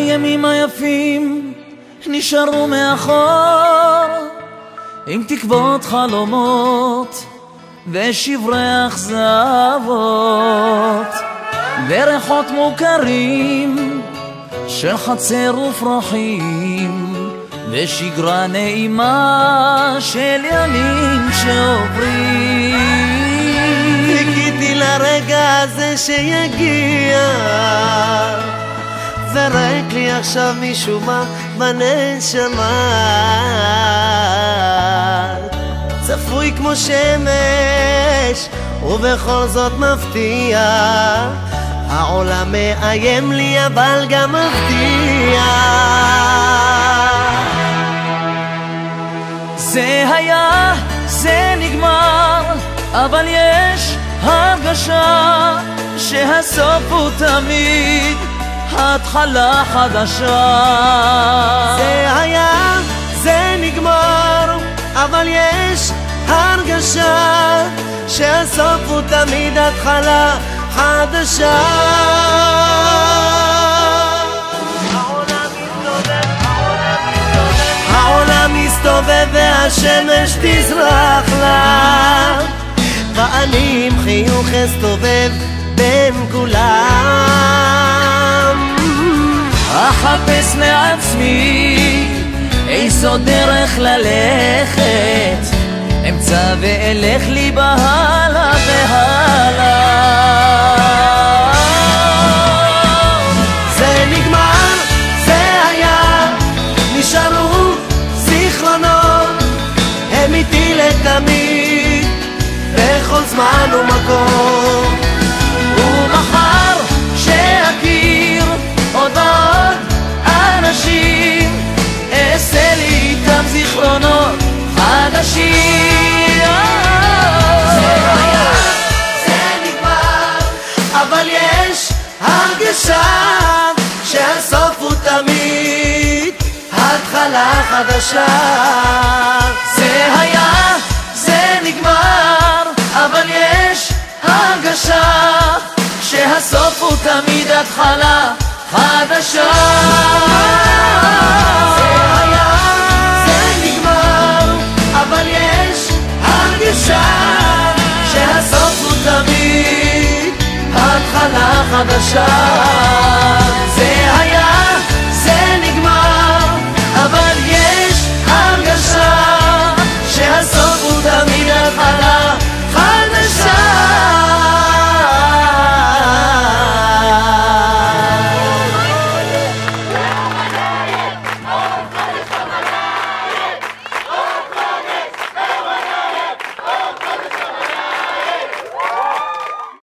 הימים היפים נשארו מאחור, עם תקוות חלומות ושברי אכזבות, וריחות מוכרים של חצר ופרחים, ושגרה נעימה של ימים שעוברים. חיכיתי לרגע הזה שיגיע, זרק לי עכשיו משום מה בנשמה, צפוי כמו שמש ובכל זאת מפתיע, העולם מאיים לי אבל גם מבטיח. זה היה, זה נגמר, אבל יש הרגשה שהסוף הוא תמיד התחלה חדשה. זה היה, זה נגמר, אבל יש הרגשה שהסוף הוא תמיד התחלה חדשה. העולם מסתובב והשמש תזרח לה, ואני עם חיוך אסתובב בין כולם. אחפש לעצמי איזו דרך ללכת, אמצא ואלך לי בהלה והלה. זה נגמר, זה היה, נשארו זיכרונות, הם איתי לתמיד בכל זמן ומקום. ומחר שאכיר עוד ועוד אנשים, אעשה לי איתם זיכרונות חדשים. זה היה, זה נגמר, אבל יש הרגשה שהסוף הוא תמיד התחלה חדשה. זה היה, זה נגמר, אבל יש הרגשה שהסוף הוא תמיד התחלה חדשה.